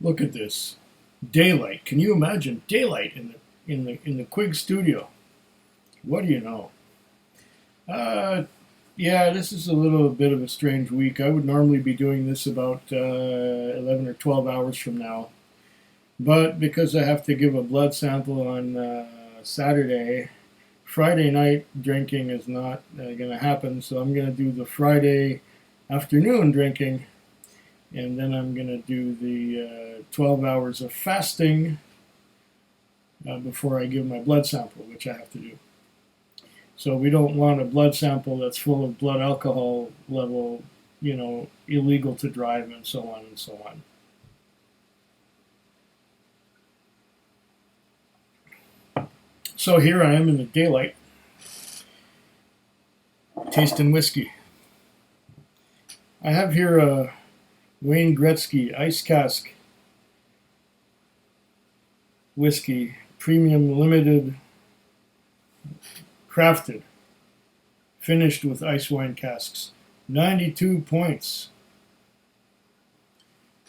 Look at this. Daylight. Can you imagine daylight in the Quig studio? What do you know? Yeah, this is a little bit of a strange week. I would normally be doing this about 11 or 12 hours from now. But because I have to give a blood sample on Saturday, Friday night drinking is not going to happen. So I'm going to do the Friday afternoon drinking. And then I'm going to do the 12 hours of fasting before I give my blood sample, which I have to do. So we don't want a blood sample that's full of blood alcohol level, illegal to drive and so on and so on. So here I am in the daylight, tasting whiskey. I have here a Wayne Gretzky Ice Cask whiskey, premium limited, crafted, finished with ice wine casks. 92 points.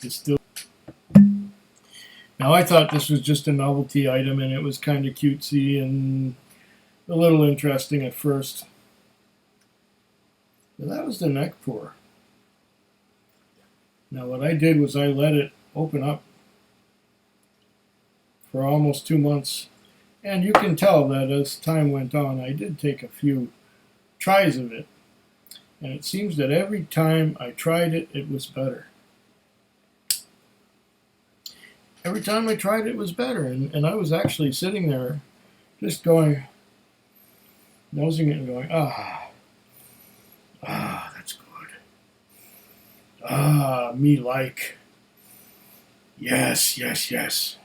Distilled. Now I thought this was just a novelty item and it was kind of cutesy and a little interesting at first. But that was the neck pour. Now what I did was I let it open up for almost 2 months. And you can tell that as time went on, I did take a few tries of it. And it seems that every time I tried it, it was better. Every time I tried it, it was better. And I was actually sitting there just going, nosing it and going, that's good. Me like. Yes, yes, yes.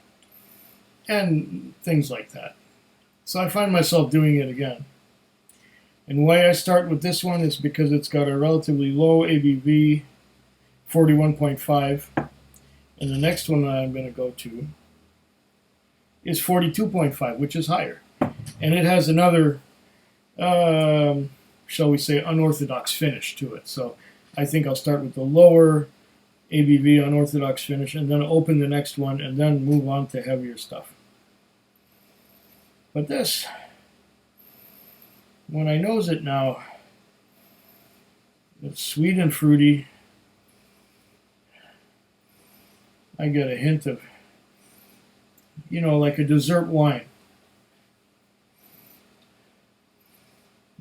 And things like that. So I find myself doing it again. And why I start with this one is because it's got a relatively low ABV, 41.5. And the next one that I'm going to go to is 42.5, which is higher. And it has another, shall we say, unorthodox finish to it. So I think I'll start with the lower ABV unorthodox finish and then open the next one and then move on to heavier stuff. But this, when I nose it now, it's sweet and fruity. I get a hint of, like a dessert wine.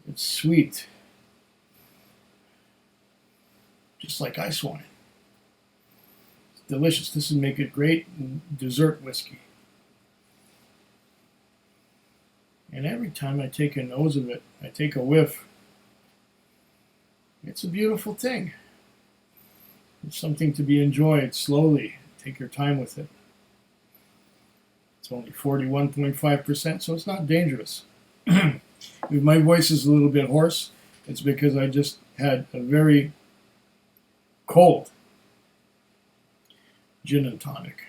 It's sweet, just like ice wine. It's delicious. This would make a great dessert whiskey. And every time I take a nose of it, I take a whiff, it's a beautiful thing. It's something to be enjoyed slowly. Take your time with it. It's only 41.5%, so it's not dangerous. If my voice is a little bit hoarse, it's because I just had a very cold gin and tonic.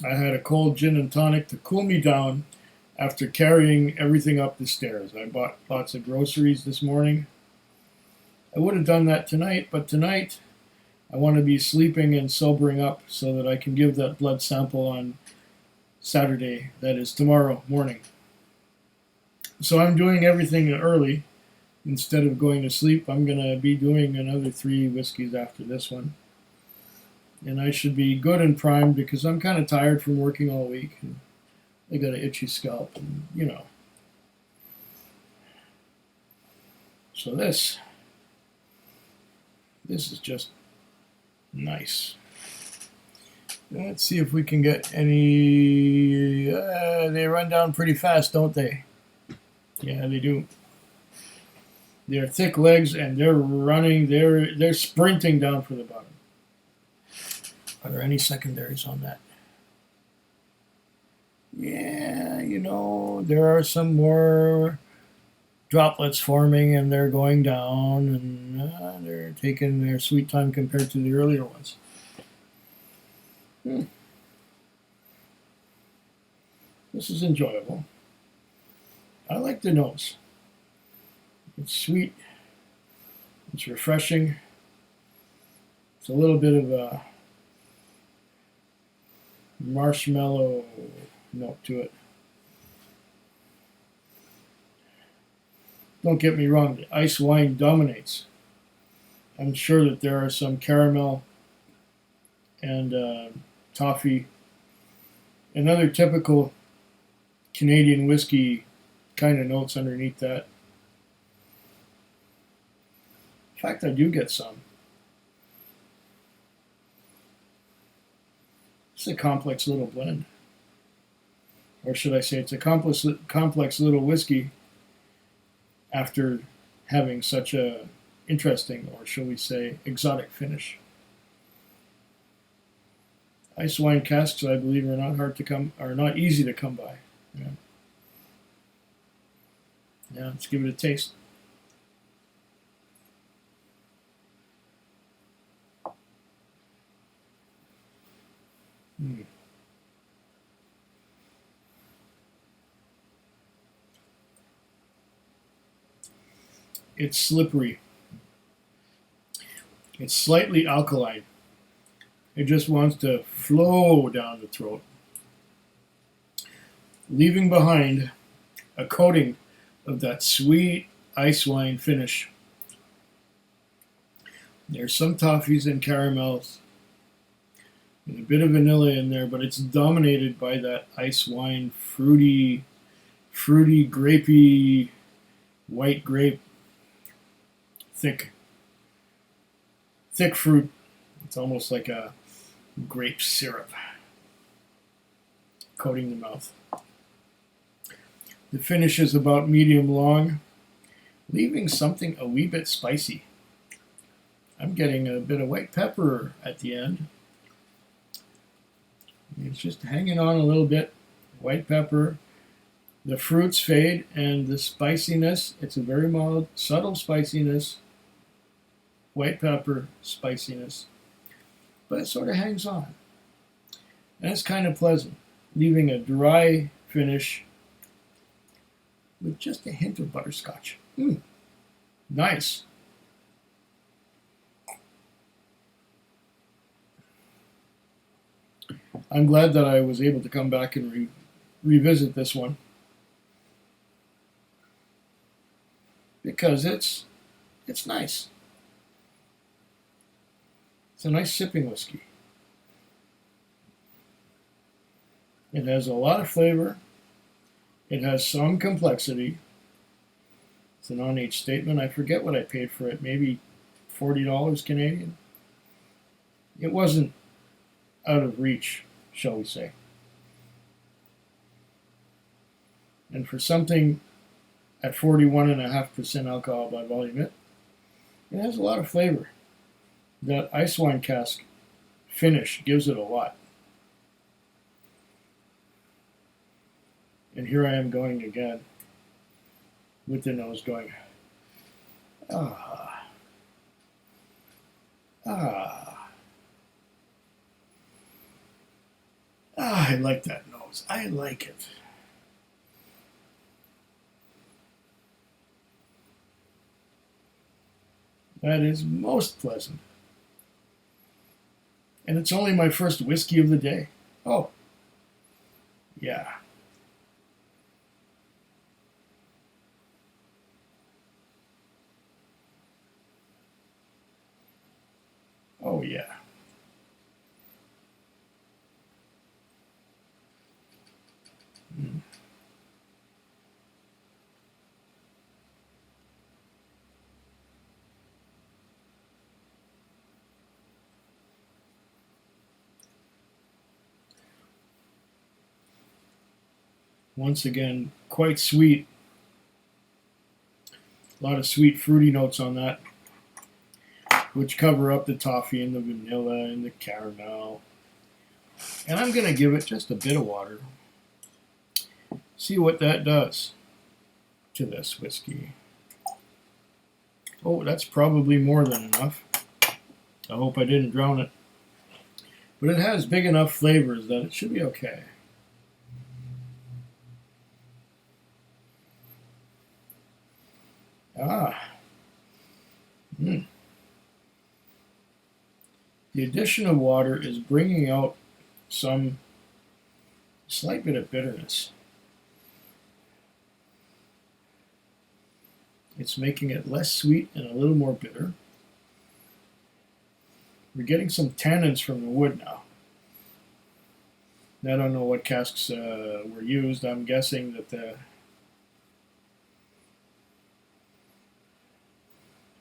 I had a cold gin and tonic to cool me down after carrying everything up the stairs. I bought lots of groceries this morning. I would have done that tonight, but tonight I want to be sleeping and sobering up so that I can give that blood sample on Saturday, that is tomorrow morning. So I'm doing everything early. Instead of going to sleep, I'm going to be doing another 3 whiskeys after this one. And I should be good and primed because I'm kind of tired from working all week. And I got an itchy scalp, and So this is just nice. Let's see if we can get any. They run down pretty fast, don't they? Yeah, they do. They're thick legs, and they're running. They're sprinting down for the bottom. Are there any secondaries on that? Yeah, there are some more droplets forming, and they're going down, and they're taking their sweet time compared to the earlier ones. This is enjoyable. I like the nose. It's sweet. It's refreshing. It's a little bit of a marshmallow note to it. Don't get me wrong, the ice wine dominates. I'm sure that there are some caramel and toffee and other typical Canadian whiskey kind of notes underneath that. In fact, I do get some. It's a complex little blend. Or should I say it's a complex little whiskey after having such a interesting, or shall we say, exotic finish. Ice wine casks, I believe, are not easy to come by. Yeah, let's give it a taste. It's slippery. It's slightly alkaline. It just wants to flow down the throat, leaving behind a coating of that sweet ice wine finish. There's some toffees and caramels and a bit of vanilla in there, but it's dominated by that ice wine, fruity, grapey, white grape, thick fruit. It's almost like a grape syrup coating the mouth. The finish is about medium long, leaving something a wee bit spicy. I'm getting a bit of white pepper at the end. It's just hanging on a little bit. White pepper. The fruits fade, and the spiciness, it's a very mild, subtle spiciness. White pepper spiciness. But it sort of hangs on. And it's kind of pleasant, leaving a dry finish with just a hint of butterscotch. Nice. I'm glad that I was able to come back and revisit this one, because it's nice. It's a nice sipping whiskey. It has a lot of flavor. It has some complexity. It's a non-age statement. I forget what I paid for it. Maybe $40 Canadian. It wasn't out of reach, shall we say. And for something at 41.5% alcohol by volume, it has a lot of flavor. That ice wine cask finish gives it a lot. And here I am going again with the nose going, ah. I like that nose. I like it. That is most pleasant. And it's only my first whiskey of the day. Oh, yeah. Oh, yeah. Once again, quite sweet. A lot of sweet fruity notes on that, which cover up the toffee and the vanilla and the caramel. And I'm going to give it just a bit of water. See what that does to this whiskey. Oh, that's probably more than enough. I hope I didn't drown it. But it has big enough flavors that it should be okay. Mm. The addition of water is bringing out some slight bit of bitterness. It's making it less sweet and a little more bitter. We're getting some tannins from the wood now. I don't know what casks were used. I'm guessing that the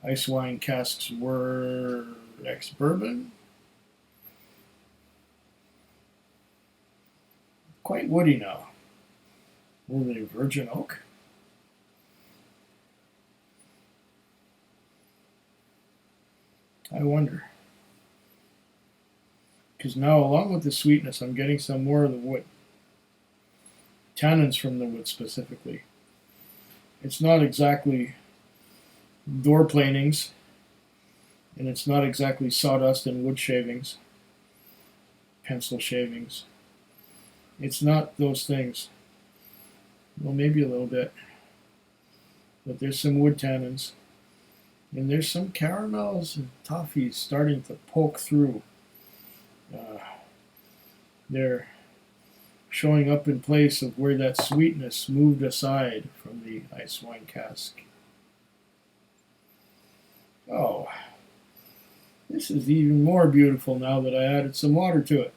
ice wine casks were ex-bourbon. Quite woody now. Were they virgin oak? I wonder. Because now, along with the sweetness, I'm getting some more of the wood. Tannins from the wood specifically. It's not exactly door planings, and it's not exactly sawdust and wood shavings, pencil shavings. It's not those things. Well, maybe a little bit. But there's some wood tannins. And there's some caramels and toffees starting to poke through. They're showing up in place of where that sweetness moved aside from the ice wine cask. Oh, this is even more beautiful now that I added some water to it.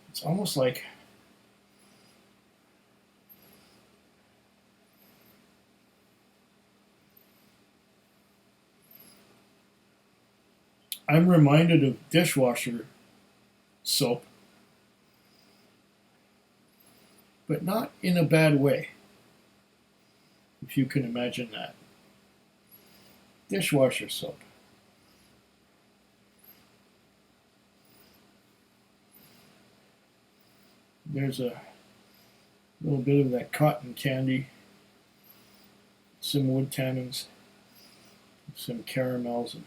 It's almost like I'm reminded of dishwasher soap, but not in a bad way, if you can imagine that. Dishwasher soap. There's a little bit of that cotton candy, some wood tannins, some caramels and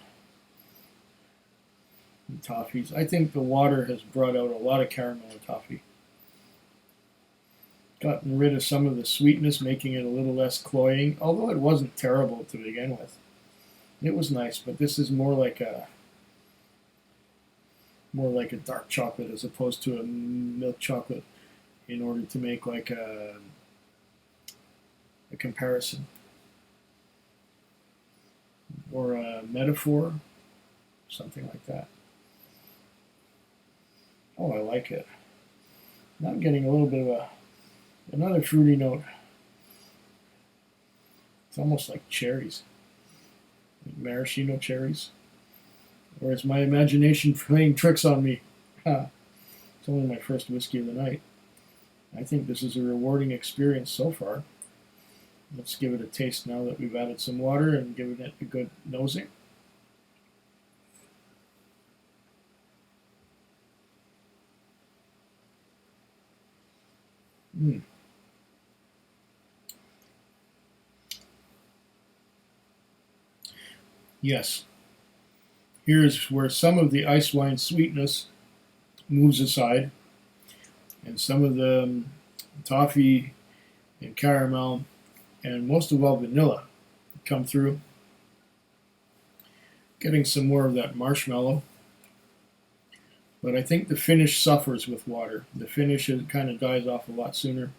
toffees. I think the water has brought out a lot of caramel and toffee. Gotten rid of some of the sweetness, making it a little less cloying, although it wasn't terrible to begin with. It was nice, but this is more like a dark chocolate as opposed to a milk chocolate in order to make like a comparison or a metaphor, something like that. Oh, I like it. Now I'm getting a little bit of another fruity note. It's almost like cherries, like maraschino cherries. Or is my imagination playing tricks on me? It's only my first whiskey of the night. I think this is a rewarding experience so far. Let's give it a taste now that we've added some water and given it a good nosing. Yes, here's where some of the ice wine sweetness moves aside, and some of the toffee and caramel, and most of all vanilla, come through. Getting some more of that marshmallow. But I think the finish suffers with water. The finish kind of dies off a lot sooner.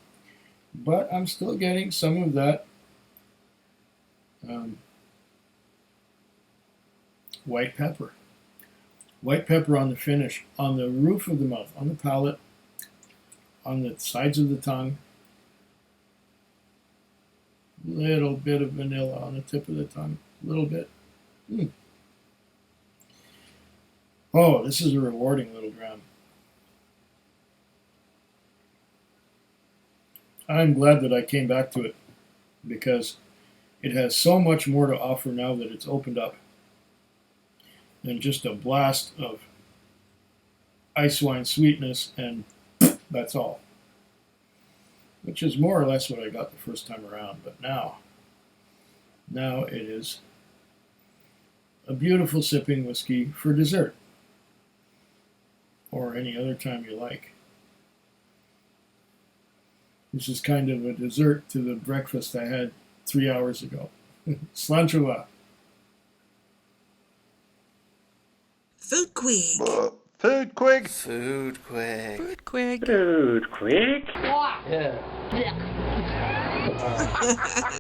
But I'm still getting some of that white pepper. White pepper on the finish, on the roof of the mouth, on the palate, on the sides of the tongue. Little bit of vanilla on the tip of the tongue. A little bit. Oh, this is a rewarding little dram. I'm glad that I came back to it because it has so much more to offer now that it's opened up than just a blast of ice wine sweetness and that's all. Which is more or less what I got the first time around, but now it is a beautiful sipping whiskey for dessert or any other time you like. This is kind of a dessert to the breakfast I had 3 hours ago. Slantula. Foodquig. Foodquig. Foodquig. Foodquig. Foodquig. Yeah.